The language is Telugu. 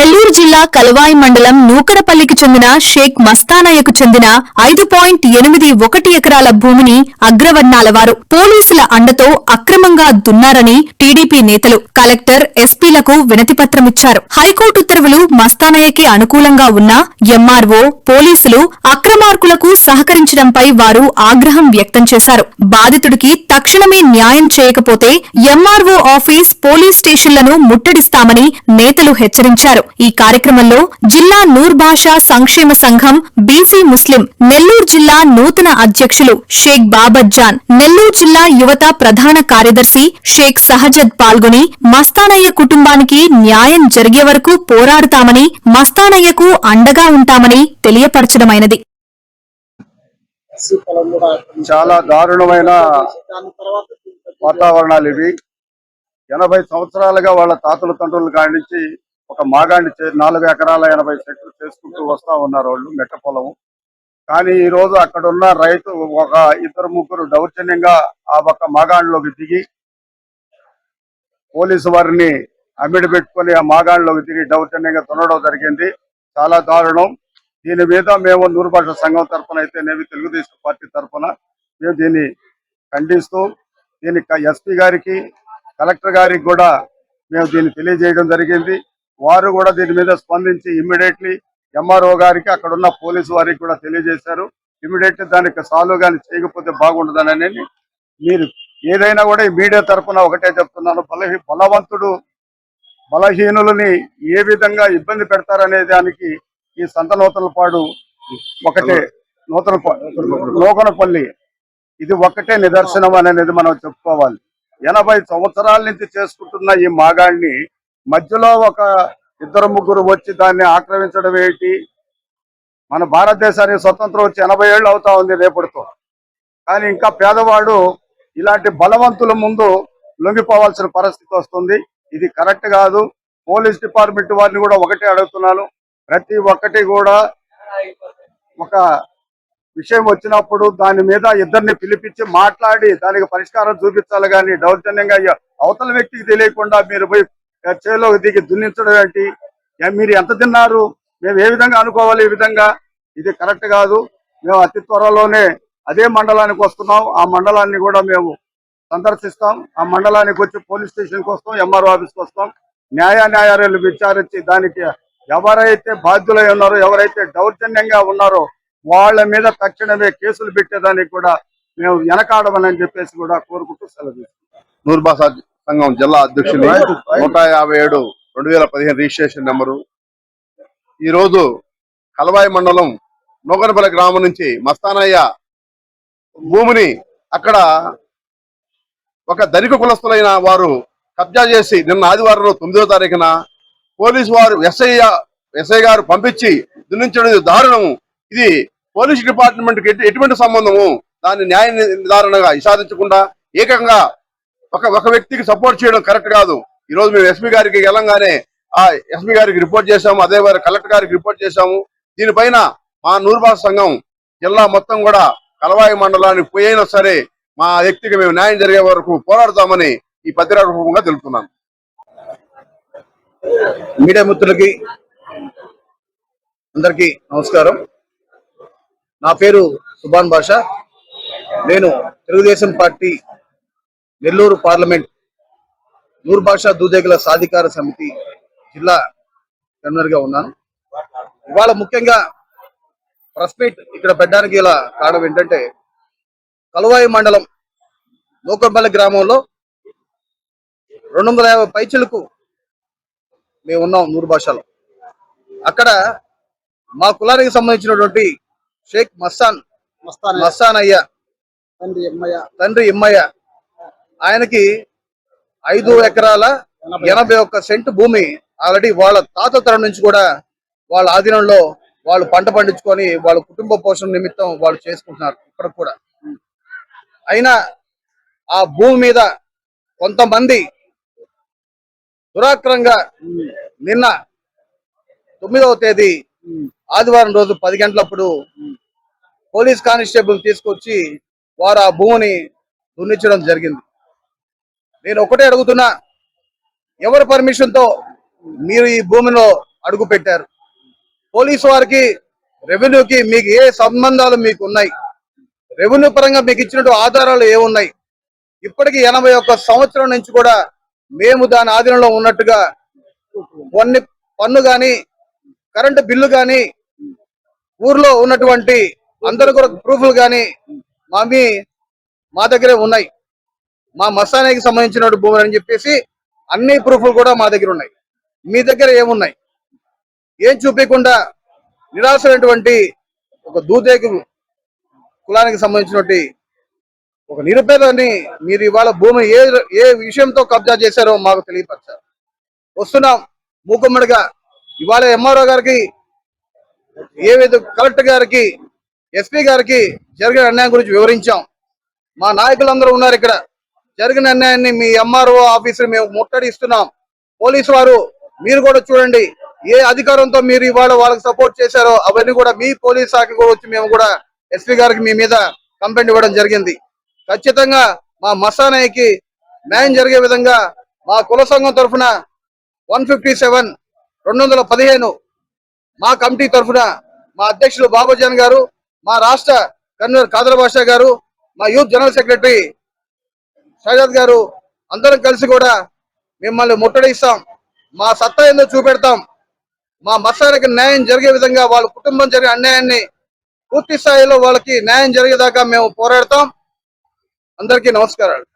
నెల్లూరు జిల్లా కలవాయి మండలం నూకడపల్లికి చెందిన షేక్ మస్తానయ్యకు చెందిన 5.81 ఎకరాల భూమిని అగ్రవర్ణాల వారు పోలీసుల అండతో అక్రమంగా దున్నారని టీడీపీ నేతలు కలెక్టర్ ఎస్పీలకు వినతిపత్రమిచ్చారు. హైకోర్టు ఉత్తర్వులు మస్తానయ్యకి అనుకూలంగా ఉన్నా ఎంఆర్ఓ పోలీసులు అక్రమార్కులకు సహకరించడంపై వారు ఆగ్రహం వ్యక్తం చేశారు. బాధితుడికి తక్షణమే న్యాయం చేయకపోతే ఎంఆర్ఓ ఆఫీస్ పోలీస్ స్టేషన్లను ముట్టడిస్తామని నేతలు హెచ్చరించారు. ఈ కార్యక్రమంలో జిల్లా నూర్ భాషా సంక్షేమ సంఘం బీసీ ముస్లిం నెల్లూరు జిల్లా నూతన అధ్యక్షులు షేక్ బాబర్జాన్, నెల్లూరు జిల్లా యువత ప్రధాన కార్యదర్శి షేక్ సహజద్ పాల్గొని మస్తానయ్య కుటుంబానికి న్యాయం జరిగే వరకు పోరాడుతామని, మస్తానయ్యకు అండగా ఉంటామని తెలియపరచడమైనది. చాలా దారుణమైన వాతావరణాలు ఇవి. 80 సంవత్సరాలుగా వాళ్ళ తాతల తండ్రుల కాడి నుంచి ఒక మాగాండి 4 ఎకరాల 80 సెంట్లు చేసుకుంటూ వస్తా ఉన్నారు వాళ్ళు మెట్ట పొలము. కానీ ఈ రోజు అక్కడ ఉన్న రైతు ఒక 2-3 దౌర్జన్యంగా ఆ ఒక్క మాగాండ్లోకి దిగి పోలీసు వారిని అమ్మిడి పెట్టుకుని ఆ మాగాండ్లోకి దిగి దౌర్జన్యంగా దున్నడం జరిగింది. చాలా దారుణం. దీని మీద మేము నూరు భాష సంఘం తరఫున అయితేనేమి తెలుగుదేశం పార్టీ తరఫున మేము దీన్ని ఖండిస్తూ దీనికి ఎస్పీ గారికి కలెక్టర్ గారికి కూడా మేము దీన్ని తెలియజేయడం జరిగింది. వారు కూడా దీని మీద స్పందించి ఇమ్మీడియట్లీ ఎంఆర్ఓ గారికి అక్కడ ఉన్న పోలీసు వారికి కూడా తెలియజేశారు. ఇమ్మీడియట్లీ దానికి సాల్వ్ కానీ చేయకపోతే బాగుండదని. మీరు ఏదైనా కూడా ఈ మీడియా తరఫున ఒకటే చెప్తున్నాను, బలవంతుడు బలహీనులని ఏ విధంగా ఇబ్బంది పెడతారనే దానికి ఈ సంత నూతనపాడు ఒకటే నూకనపల్లి ఇది ఒక్కటే నిదర్శనం అనేది మనం చెప్పుకోవాలి. 80 సంవత్సరాల నుంచి చేసుకుంటున్న ఈ మాగాడిని మధ్యలో ఒక 2-3 వచ్చి దాన్ని ఆక్రమించడం ఏంటి? మన భారతదేశానికి స్వతంత్రం వచ్చి 80 ఏళ్ళు అవుతా ఉంది రేపటితో. కానీ ఇంకా పేదవాడు ఇలాంటి బలవంతుల ముందు లొంగిపోవాల్సిన పరిస్థితి వస్తుంది. ఇది కరెక్ట్ కాదు. పోలీస్ డిపార్ట్మెంట్ వారిని కూడా ఒకటే అడుగుతున్నాను, ప్రతి ఒక్కటి కూడా ఒక విషయం వచ్చినప్పుడు దాని మీద ఇద్దరిని పిలిపించి మాట్లాడి దానికి పరిష్కారం చూపించాలి. కానీ దౌర్జన్యంగా అవతల వ్యక్తికి తెలియకుండా మీరు పోయి చేలోకి దిగి దున్నించడం ఏంటి? మీరు ఎంత తిన్నారు? మేము ఏ విధంగా అనుకోవాలి? ఈ విధంగా ఇది కరెక్ట్ కాదు. మేము అతి త్వరలోనే అదే మండలానికి వస్తున్నాం. ఆ మండలాన్ని కూడా మేము సందర్శిస్తాం. ఆ మండలానికి వచ్చి పోలీస్ స్టేషన్కి వస్తాం, ఎంఆర్ఓ ఆఫీస్కి వస్తాం. న్యాయాలు విచారించి దానికి ఎవరైతే బాధ్యులై ఉన్నారో, ఎవరైతే దౌర్జన్యంగా ఉన్నారో వాళ్ళ మీద తక్షణమే కేసులు పెట్టేదానికి కూడా మేము వెనకాడమని చెప్పేసి కూడా కోరుకుంటూ సెలవు తీసుకుంటాం. నూర్ భాషా సంఘం జిల్లా అధ్యక్షులు 157/2015 రిజిస్ట్రేషన్ నెంబరు. ఈరోజు కలవాయి మండలం నూకనపల్లి గ్రామం నుంచి మస్తానయ్య భూమిని అక్కడ ఒక ధనిక కులస్తులైన వారు కబ్జా చేసి నిన్న ఆదివారం 9వ తారీఖున పోలీసు వారు ఎస్ఐ గారు పంపించి దున్నించడం దారుణము. ఇది పోలీస్ డిపార్ట్మెంట్ కి ఎటువంటి సంబంధము? దాన్ని న్యాయ నిర్ధారణగా విచారించకుండా ఏకంగా ఒక వ్యక్తికి సపోర్ట్ చేయడం కరెక్ట్ కాదు. ఈ రోజు మేము ఎస్పీ గారికి వెళ్ళంగానే ఆ ఎస్పీ గారికి రిపోర్ట్ చేశాము, అదే కలెక్టర్ గారికి రిపోర్ట్ చేశాము. దీనిపైన మా నూరు భాష సంఘం జిల్లా మొత్తం కూడా కలవాయి మండలానికి పోయినా సరే మా వ్యక్తికి మేము న్యాయం జరిగే వరకు పోరాడతామని ఈ పత్రికా రూపంగా తెలుపుతున్నాను. మీడియా మిత్రులకి అందరికీ నమస్కారం. నా పేరు సుభాన్ భాష. నేను తెలుగుదేశం పార్టీ నెల్లూరు పార్లమెంట్ నూర్ భాషా దూదేగుల సాధికార సమితి జిల్లా కన్వీనర్ గా ఉన్నాను. ఇవాళ ముఖ్యంగా ప్రెస్ మీట్ ఇక్కడ పెట్టడానికి ఇలా కారణం ఏంటంటే, కలవాయి మండలం నూకనపల్లి గ్రామంలో 250 పైచలకు మేము ఉన్నాం నూరు భాషలో. అక్కడ మా కులానికి సంబంధించినటువంటి షేక్ మస్తానయ్య తండ్రి ఇమ్మయ్య ఆయనకి 5 ఎకరాల 81 సెంటు భూమి ఆల్రెడీ వాళ్ళ తాత తరం నుంచి కూడా వాళ్ళ ఆధీనంలో వాళ్ళు పంట పండించుకొని వాళ్ళ కుటుంబ పోషణ నిమిత్తం వాళ్ళు చేసుకుంటున్నారు ఇప్పటికి కూడా. అయినా ఆ భూమి మీద కొంతమంది దురాక్రంగా నిన్న 9వ తేదీ ఆదివారం రోజు 10 గంటలప్పుడు పోలీస్ కానిస్టేబుల్ తీసుకొచ్చి వారు ఆ భూమిని దున్నించడం జరిగింది. నేను ఒకటే అడుగుతున్నా, ఎవరి పర్మిషన్ తో మీరు ఈ భూమిలో అడుగు పెట్టారు. పోలీసు వారికి రెవెన్యూకి మీకు ఏ సంబంధాలు మీకు ఉన్నాయి? రెవెన్యూ పరంగా మీకు ఇచ్చినట్టు ఆధారాలు ఏమున్నాయి? ఇప్పటికి 81 సంవత్సరం నుంచి కూడా మేము దాని ఆధీనంలో ఉన్నట్టుగా కొన్ని పన్ను గాని కరెంటు బిల్లు గాని ఊర్లో ఉన్నటువంటి అందరు కూడా ప్రూఫ్లు గాని మా దగ్గరే ఉన్నాయి. మా మస్తానాకి సంబంధించిన భూములు అని చెప్పేసి అన్ని ప్రూఫ్లు కూడా మా దగ్గర ఉన్నాయి. మీ దగ్గర ఏమున్నాయి? ఏం చూపించకుండా నిరాశమైనటువంటి ఒక దూదేకు కులానికి సంబంధించినటువంటి ఒక నిరుపేదని మీరు ఇవాళ భూమి ఏ విషయంతో కబ్జా చేశారో మాకు తెలియపరచారు. వస్తున్నాం మూకుమ్మడిగా ఇవాళ ఎంఆర్ఓ గారికి, ఏవైతే కలెక్టర్ గారికి, ఎస్పీ గారికి జరిగిన అన్యాయం గురించి వివరించాం. మా నాయకులందరూ ఉన్నారు ఇక్కడ. జరిగిన అన్యాయాన్ని మీ ఎంఆర్ఓ ఆఫీసులు మేము ముట్టడిస్తున్నాం. పోలీసు వారు మీరు కూడా చూడండి, ఏ అధికారంతో మీరు ఇవాళ వాళ్ళకి సపోర్ట్ చేశారో అవన్నీ కూడా మీ పోలీస్ శాఖ కూడా వచ్చి మేము కూడా ఎస్పీ గారికి మీ మీద కంప్లైంట్ ఇవ్వడం జరిగింది. ఖచ్చితంగా మా మస్తానయ్యకి న్యాయం జరిగే విధంగా మా కుల సంఘం తరఫున 157/215 మా కమిటీ తరఫున మా అధ్యక్షులు బాబుజాన్ గారు, మా రాష్ట్ర కన్వీనర్ కాదర్ బాషా గారు, మా యూత్ జనరల్ సెక్రటరీ షాజాద్ గారు అందరం కలిసి కూడా మిమ్మల్ని ముట్టడిస్తాం. మా సత్తా ఏందో చూపెడతాం. మా మస్తానకి న్యాయం జరిగే విధంగా వాళ్ళ కుటుంబం జరిగే అన్యాయాన్ని పూర్తి స్థాయిలో వాళ్ళకి న్యాయం జరిగేదాకా మేము పోరాడతాం. అందరికీ నమస్కారాలు.